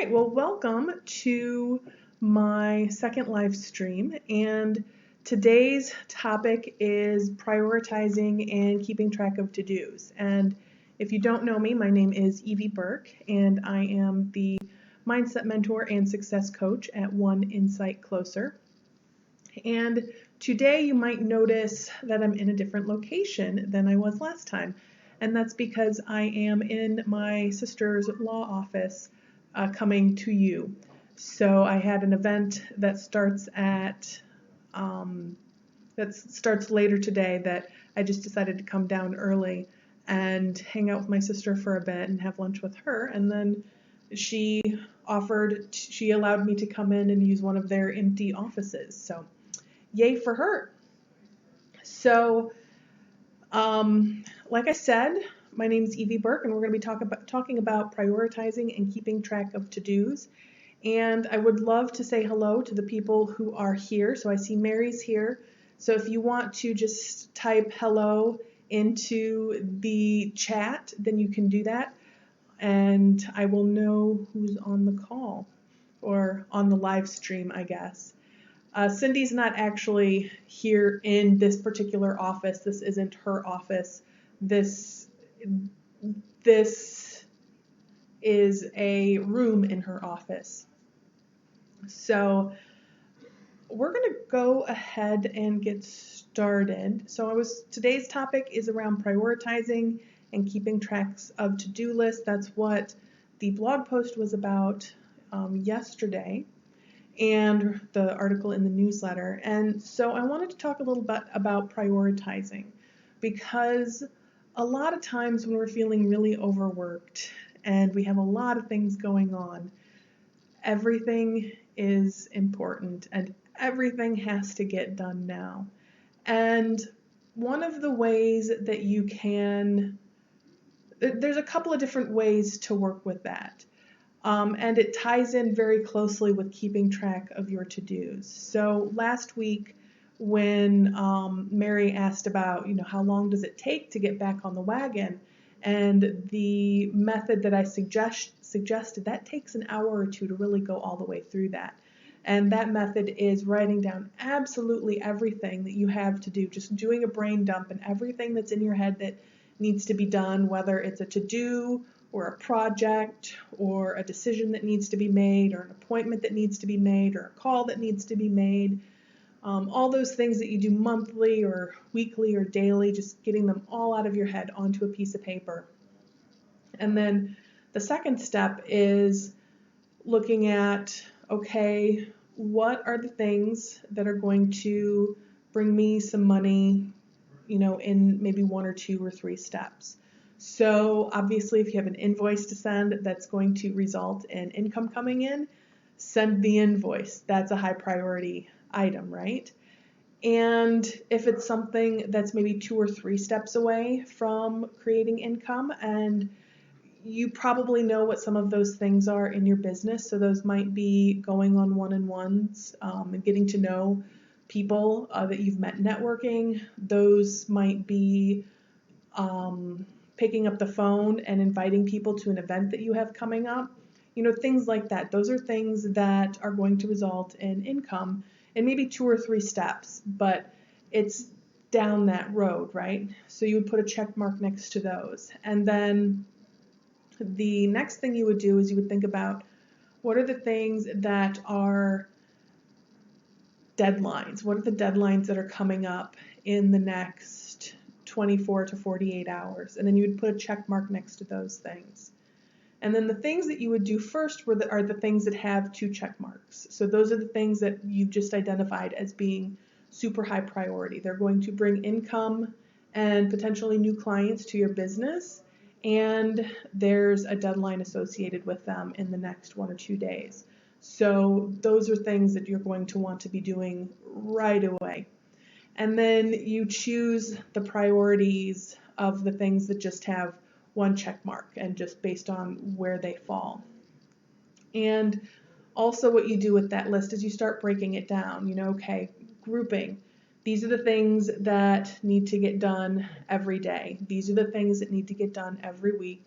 Right, well, welcome to my second live stream, and today's topic is prioritizing and keeping track of to-dos. And if you don't know me, my name is Evie Burke, and I am the mindset mentor and success coach at One Insight Closer. And today you might notice that I'm in a different location than I was last time, and that's because I am in my sister's law office coming to you. So I had an event that starts later today that I just decided to come down early and hang out with my sister for a bit and have lunch with her. And then she allowed me to come in and use one of their empty offices. So yay for her. So, like I said, my name is Evie Burke, and we're going to be talking about prioritizing and keeping track of to-dos. And I would love to say hello to the people who are here. So I see Mary's here. So if you want to just type hello into the chat, then you can do that. And I will know who's on the call or on the live stream, I guess. Cindy's not actually here in this particular office. This isn't her office. This is a room in her office. So we're going to go ahead and get started. So today's topic is around prioritizing and keeping tracks of to-do lists. That's what the blog post was about yesterday, and the article in the newsletter. And so I wanted to talk a little bit about prioritizing, because a lot of times when we're feeling really overworked and we have a lot of things going on, everything is important and everything has to get done now. And one of the ways that you can, there's a couple of different ways to work with that. And it ties in very closely with keeping track of your to-dos. So last week when Mary asked about, how long does it take to get back on the wagon, and the method that I suggested, that takes an hour or two to really go all the way through that. And that method is writing down absolutely everything that you have to do, just doing a brain dump and everything that's in your head that needs to be done, whether it's a to-do or a project or a decision that needs to be made or an appointment that needs to be made or a call that needs to be made. All those things that you do monthly or weekly or daily, just getting them all out of your head onto a piece of paper. And then the second step is looking at, okay, what are the things that are going to bring me some money, in maybe 1 or 2 or 3 steps. So obviously, if you have an invoice to send that's going to result in income coming in, send the invoice. That's a high priority item, right? And if it's something that's maybe 2 or 3 steps away from creating income, and you probably know what some of those things are in your business, so those might be going on one-on-ones and getting to know people that you've met networking. Those might be picking up the phone and inviting people to an event that you have coming up, things like that. Those are things that are going to result in income in maybe 2 or 3 steps, but it's down that road, right? So you would put a check mark next to those. And then the next thing you would do is you would think about, what are the things that are deadlines? What are the deadlines that are coming up in the next 24 to 48 hours? And then you would put a check mark next to those things. And then the things that you would do first are the things that have 2 check marks. So those are the things that you've just identified as being super high priority. They're going to bring income and potentially new clients to your business, and there's a deadline associated with them in the next 1 or 2 days. So those are things that you're going to want to be doing right away. And then you choose the priorities of the things that just have 1 check mark and just based on where they fall. And also what you do with that list is you start breaking it down, okay, grouping. These are the things that need to get done every day. These are the things that need to get done every week.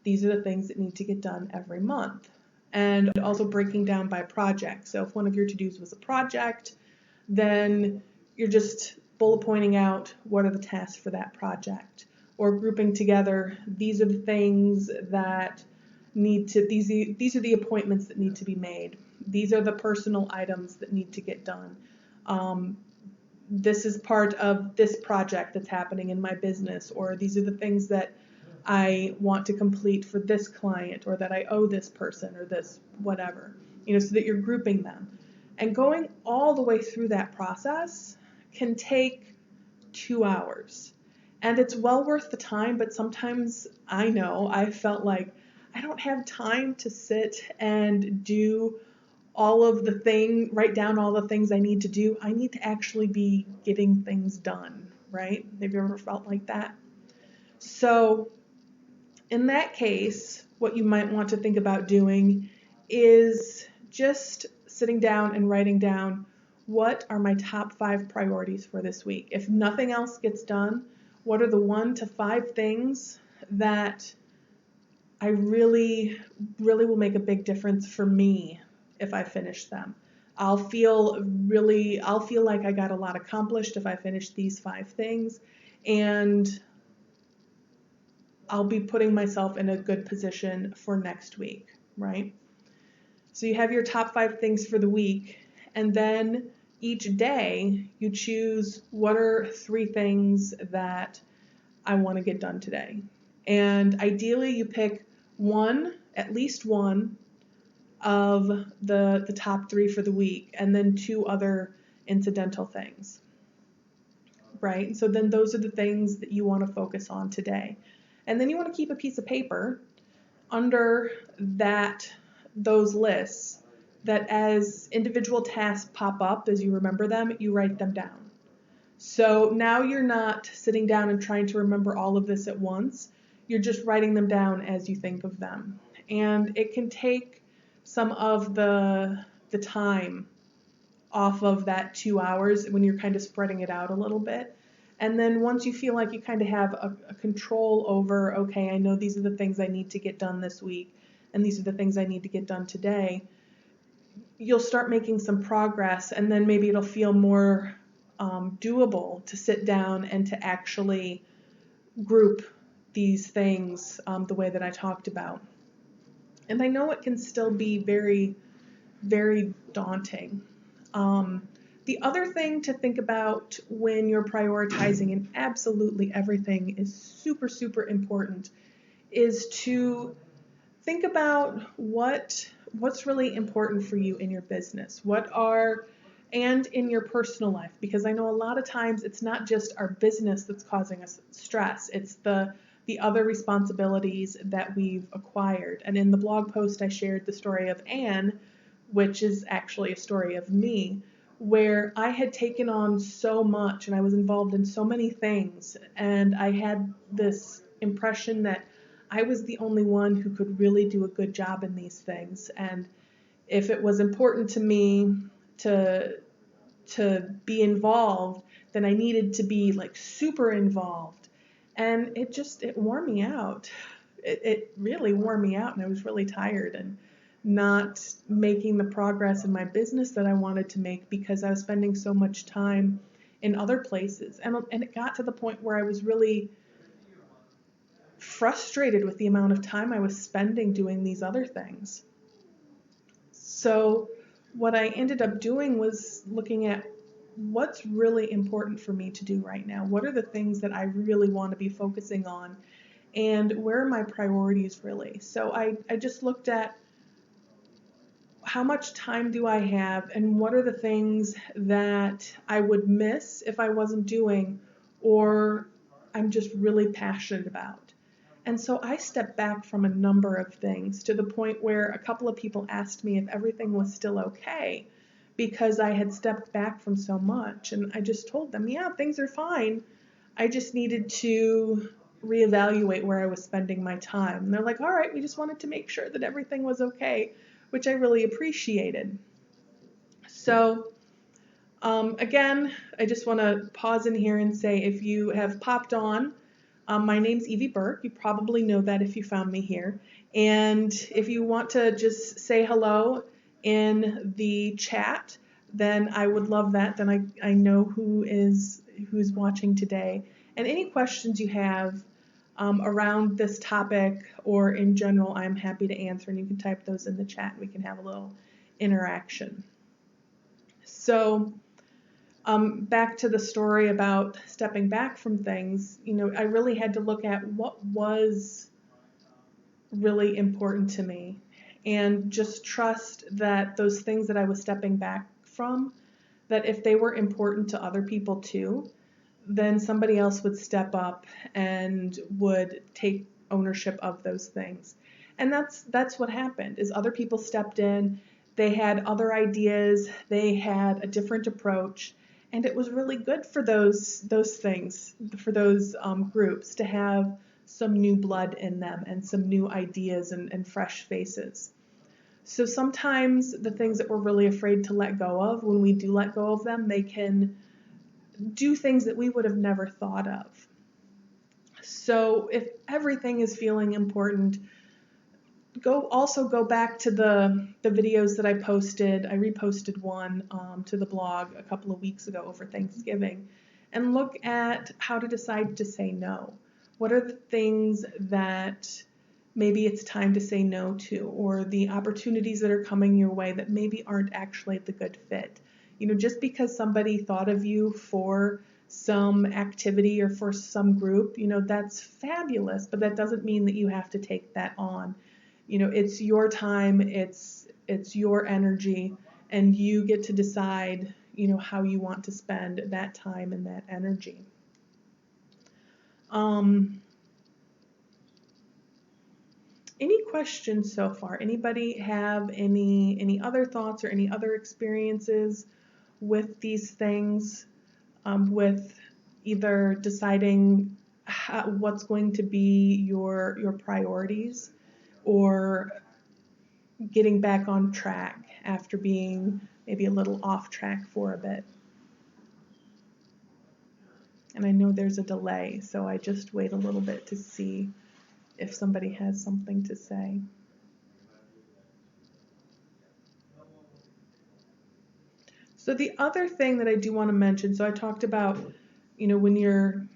These are the things that need to get done every month. and also breaking down by project. So if one of your to-dos was a project, then you're just bullet pointing out what are the tasks for that project, or grouping together, these are the things that these are the appointments that need to be made. These are the personal items that need to get done. This is part of this project that's happening in my business, or these are the things that I want to complete for this client, or that I owe this person, or this whatever, so that you're grouping them. And going all the way through that process can take 2 hours. And it's well worth the time, but sometimes I felt like I don't have time to sit and do write down all the things I need to do. I need to actually be getting things done, right? Have you ever felt like that? So in that case, what you might want to think about doing is just sitting down and writing down, what are my top 5 priorities for this week? If nothing else gets done, what are the 1 to 5 things that I really, really will make a big difference for me if I finish them? I'll feel like I got a lot accomplished if I finish these 5 things, and I'll be putting myself in a good position for next week, right? So you have your top 5 things for the week, and then each day you choose, what are 3 things that I want to get done today? And ideally you pick at least one of the top 3 for the week, and then 2 other incidental things, right? So then those are the things that you want to focus on today. And then you want to keep a piece of paper under those lists, that as individual tasks pop up, as you remember them, you write them down. So now you're not sitting down and trying to remember all of this at once. You're just writing them down as you think of them. And it can take some of the time off of that 2 hours when you're kind of spreading it out a little bit. And then once you feel like you kind of have a control over, okay, I know these are the things I need to get done this week, and these are the things I need to get done today, you'll start making some progress, and then maybe it'll feel more doable to sit down and to actually group these things the way that I talked about. And I know it can still be very, very daunting. The other thing to think about when you're prioritizing, and absolutely everything is super, super important, is to think about what's really important for you in your business, and in your personal life, because I know a lot of times it's not just our business that's causing us stress, it's the other responsibilities that we've acquired. And in the blog post I shared the story of Anne, which is actually a story of me, where I had taken on so much and I was involved in so many things, and I had this impression that I was the only one who could really do a good job in these things. And if it was important to me to be involved, then I needed to be like super involved. And it wore me out. It really wore me out, and I was really tired and not making the progress in my business that I wanted to make because I was spending so much time in other places. And it got to the point where I was really frustrated with the amount of time I was spending doing these other things. So what I ended up doing was looking at what's really important for me to do right now. What are the things that I really want to be focusing on, and where are my priorities really? So I just looked at how much time do I have, and what are the things that I would miss if I wasn't doing, or I'm just really passionate about. And so I stepped back from a number of things, to the point where a couple of people asked me if everything was still okay, because I had stepped back from so much. And I just told them, yeah, things are fine. I just needed to reevaluate where I was spending my time. And they're like, all right, we just wanted to make sure that everything was okay, which I really appreciated. So again, I just want to pause in here and say, if you have popped on My name's Evie Burke. You probably know that if you found me here. And if you want to just say hello in the chat, then I would love that. Then I know who's watching today. And any questions you have around this topic or in general, I'm happy to answer. And you can type those in the chat. We can have a little interaction. So back to the story about stepping back from things, I really had to look at what was really important to me and just trust that those things that I was stepping back from, that if they were important to other people too, then somebody else would step up and would take ownership of those things. And that's what happened, is other people stepped in, they had other ideas, they had a different approach, and it was really good for those things, for those groups to have some new blood in them and some new ideas and fresh faces. So sometimes the things that we're really afraid to let go of, when we do let go of them, they can do things that we would have never thought of. So if everything is feeling important, go back to the videos that I posted. I reposted one to the blog a couple of weeks ago over Thanksgiving, and look at how to decide to say no. What are the things that maybe it's time to say no to, or the opportunities that are coming your way that maybe aren't actually the good fit? Just because somebody thought of you for some activity or for some group, that's fabulous, but that doesn't mean that you have to take that on. It's your time, it's your energy, and you get to decide, how you want to spend that time and that energy. Any questions so far? Anybody have any other thoughts or any other experiences with these things, with either deciding what's going to be your priorities, or getting back on track after being maybe a little off track for a bit? And I know there's a delay, so I just wait a little bit to see if somebody has something to say. So the other thing that I do want to mention, so I talked about, when you're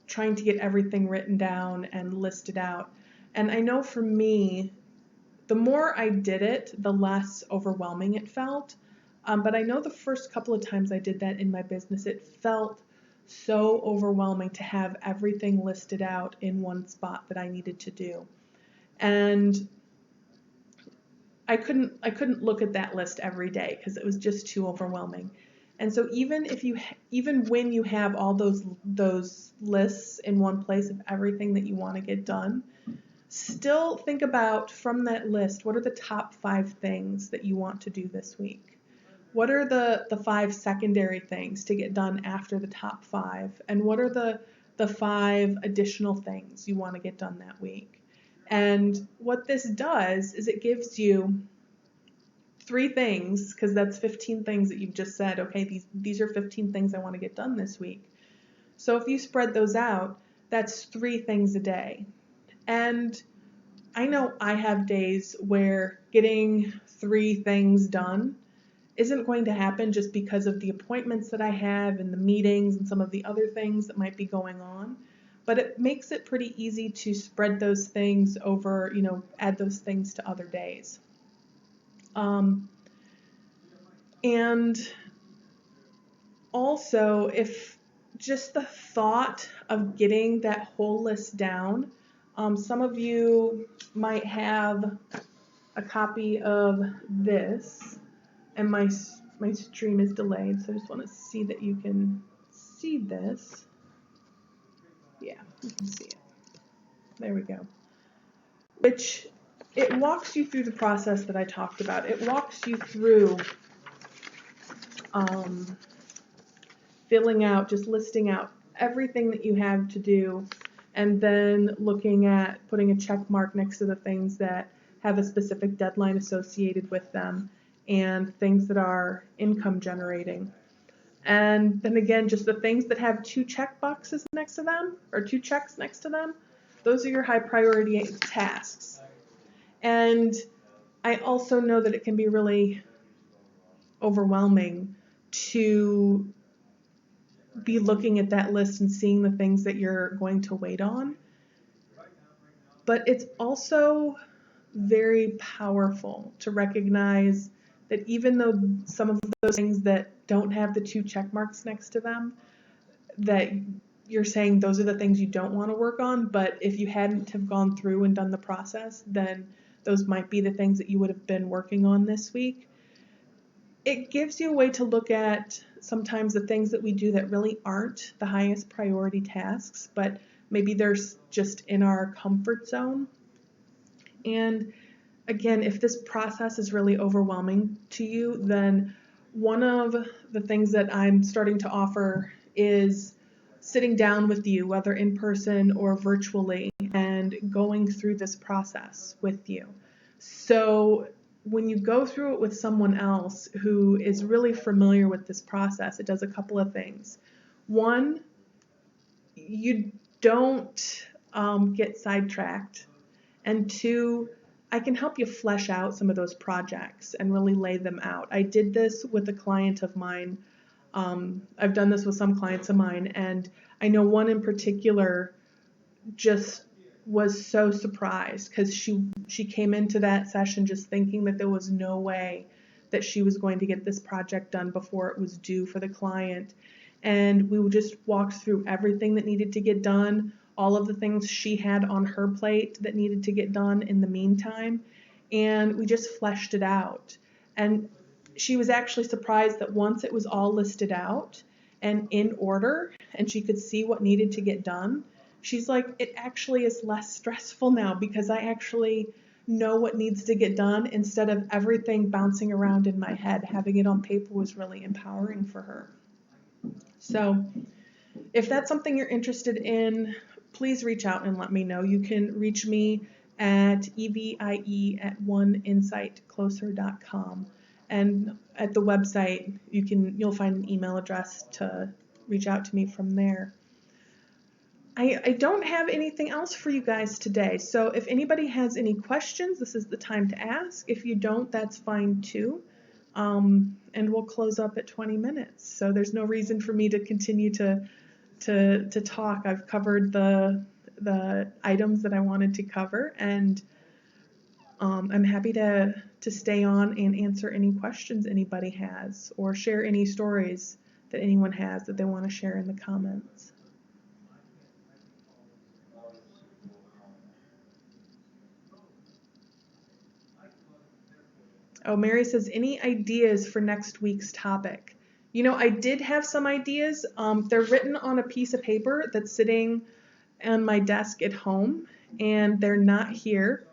trying to get everything written down and listed out. And I know for me, the more I did it, the less overwhelming it felt. But I know the first couple of times I did that in my business, it felt so overwhelming to have everything listed out in one spot that I needed to do. And I couldn't look at that list every day because it was just too overwhelming. And so even when you have all those lists in one place of everything that you want to get done, still think about, from that list, what are the top 5 things that you want to do this week? What are the 5 secondary things to get done after the top 5? And what are the 5 additional things you want to get done that week? And what this does is it gives you 3 things, because that's 15 things that you've just said, okay, these are 15 things I want to get done this week. So if you spread those out, that's 3 things a day. And I know I have days where getting 3 things done isn't going to happen just because of the appointments that I have and the meetings and some of the other things that might be going on. But it makes it pretty easy to spread those things over, add those things to other days. And also, if just the thought of getting that whole list down, some of you might have a copy of this, and my stream is delayed, so I just want to see that you can see this. Yeah, you can see it. There we go. Which, it walks you through the process that I talked about. It walks you through filling out, just listing out everything that you have to do, and then looking at putting a check mark next to the things that have a specific deadline associated with them, and things that are income generating. And then again, just the things that have 2 check boxes next to them, or 2 checks next to them, those are your high priority tasks. And I also know that it can be really overwhelming to be looking at that list and seeing the things that you're going to wait on. But it's also very powerful to recognize that even though some of those things that don't have the 2 check marks next to them, that you're saying those are the things you don't want to work on, but if you hadn't have gone through and done the process, then those might be the things that you would have been working on this week. It gives you a way to look at sometimes the things that we do that really aren't the highest priority tasks, but maybe they're just in our comfort zone. And again, if this process is really overwhelming to you, then one of the things that I'm starting to offer is sitting down with you, whether in person or virtually, and going through this process with you. So when you go through it with someone else who is really familiar with this process, it does a couple of things. One, you don't get sidetracked. And 2, I can help you flesh out some of those projects and really lay them out. I did this with a client of mine. I've done this with some clients of mine, and I know one in particular just was so surprised because she came into that session just thinking that there was no way that she was going to get this project done before it was due for the client. And we just walked through everything that needed to get done, all of the things she had on her plate that needed to get done in the meantime, and we just fleshed it out. And she was actually surprised that once it was all listed out and in order and she could see what needed to get done, she's like, it actually is less stressful now because I actually know what needs to get done instead of everything bouncing around in my head. Having it on paper was really empowering for her. So if that's something you're interested in, please reach out and let me know. You can reach me at evie@oneinsightcloser.com. And at the website, you'll find an email address to reach out to me from there. I don't have anything else for you guys today. So if anybody has any questions, this is the time to ask. If you don't, that's fine too. And we'll close up at 20 minutes. So there's no reason for me to continue to talk. I've covered the items that I wanted to cover, and I'm happy to stay on and answer any questions anybody has or share any stories that anyone has that they want to share in the comments. Oh, Mary says, any ideas for next week's topic? You know, I did have some ideas. They're written on a piece of paper that's sitting on my desk at home, and they're not here.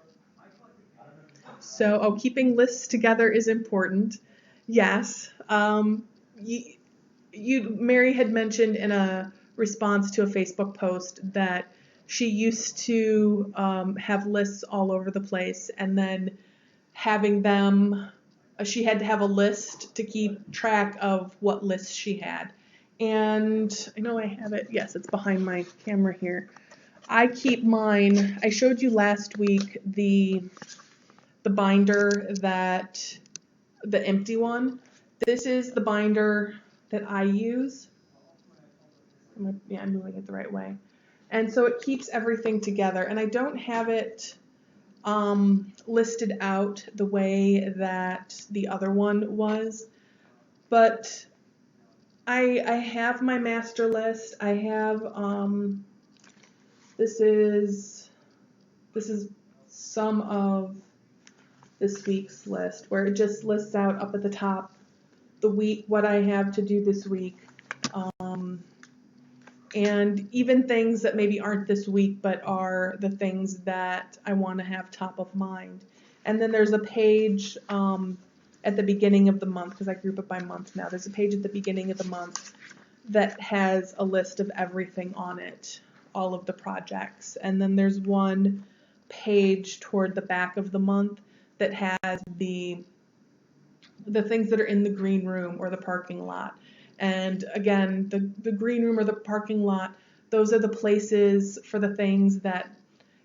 So, keeping lists together is important. Yes. Mary had mentioned in a response to a Facebook post that she used to have lists all over the place, and then having them, she had to have a list to keep track of what lists she had. And I know I have it. Yes, it's behind my camera here. I keep mine. I showed you last week the binder the empty one. This is the binder that I use. I'm moving it the right way. And so it keeps everything together. And I don't have it listed out the way that the other one was, but I have my master list. I have this is some of this week's list where it just lists out up at the top the week, what I have to do this week, and even things that maybe aren't this week but are the things that I want to have top of mind. And then there's a page at the beginning of the month, because I group it by month now. There's a page at the beginning of the month that has a list of everything on it, all of the projects. And then there's one page toward the back of the month that has the things that are in the green room or the parking lot. And again, the green room or the parking lot, those are the places for the things that,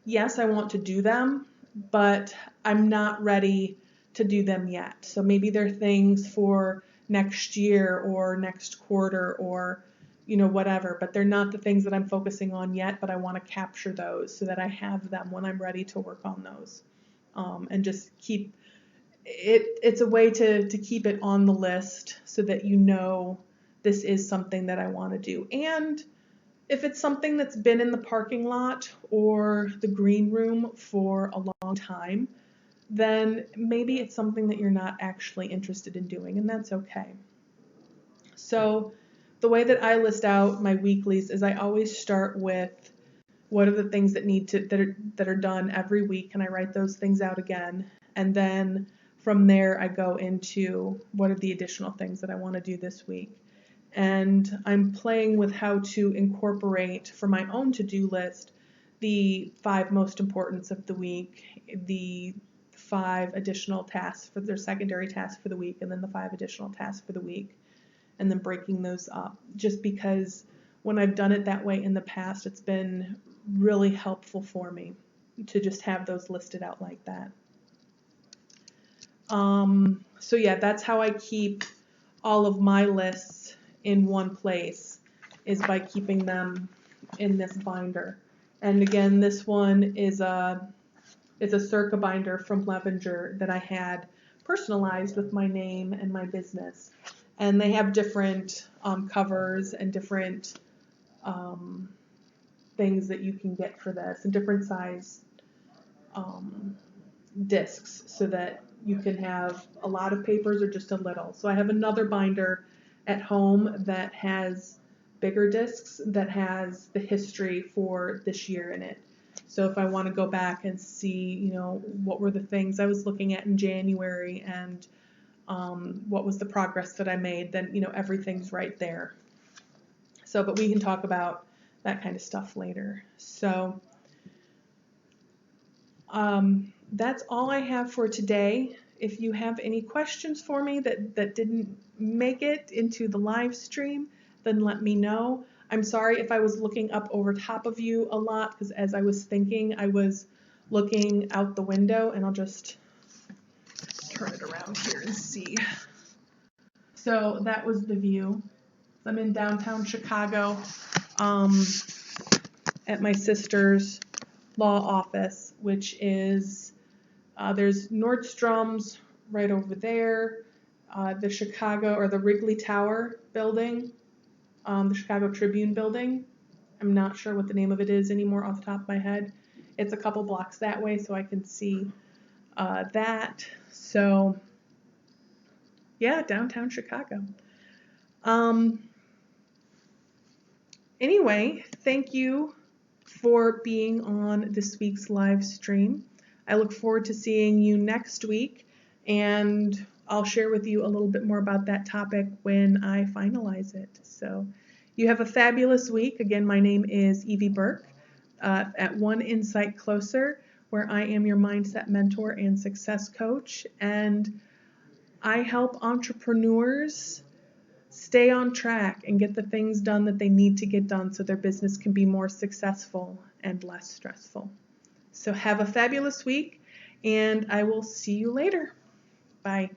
yes, I want to do them, but I'm not ready to do them yet. So maybe they're things for next year or next quarter or, whatever, but they're not the things that I'm focusing on yet, but I want to capture those so that I have them when I'm ready to work on those. And just keep it's a way to keep it on the list so that this is something that I want to do. And if it's something that's been in the parking lot or the green room for a long time, then maybe it's something that you're not actually interested in doing, and that's okay. So the way that I list out my weeklies is I always start with what are the things that are done every week, and I write those things out again. And then from there I go into what are the additional things that I want to do this week. And I'm playing with how to incorporate for my own to-do list the 5 most importance of the week, the 5 additional tasks for their secondary tasks for the week, and then the 5 additional tasks for the week, and then breaking those up. Just because when I've done it that way in the past, it's been really helpful for me to just have those listed out like that. So yeah, that's how I keep all of my lists in one place, is by keeping them in this binder. And again, this one is it's a Circa binder from Levenger that I had personalized with my name and my business. And they have different covers and different things that you can get for this, and different size discs, so that you can have a lot of papers or just a little. So I have another binder at home that has bigger discs that has the history for this year in it. So if I want to go back and see, what were the things I was looking at in January and what was the progress that I made, then, everything's right there. So, but we can talk about that kind of stuff later. So that's all I have for today. If you have any questions for me that didn't make it into the live stream, then let me know. I'm sorry if I was looking up over top of you a lot, because as I was thinking, I was looking out the window, and I'll just turn it around here and see. So that was the view. I'm in downtown Chicago at my sister's law office, which is, there's Nordstrom's right over there, the Chicago or the Wrigley Tower building, the Chicago Tribune building. I'm not sure what the name of it is anymore off the top of my head. It's a couple blocks that way, so I can see that. So yeah, downtown Chicago. Anyway, thank you for being on this week's live stream. I look forward to seeing you next week, and I'll share with you a little bit more about that topic when I finalize it. So you have a fabulous week. Again, my name is Evie Burke at One Insight Closer, where I am your mindset mentor and success coach, and I help entrepreneurs stay on track and get the things done that they need to get done so their business can be more successful and less stressful. So have a fabulous week, and I will see you later. Bye.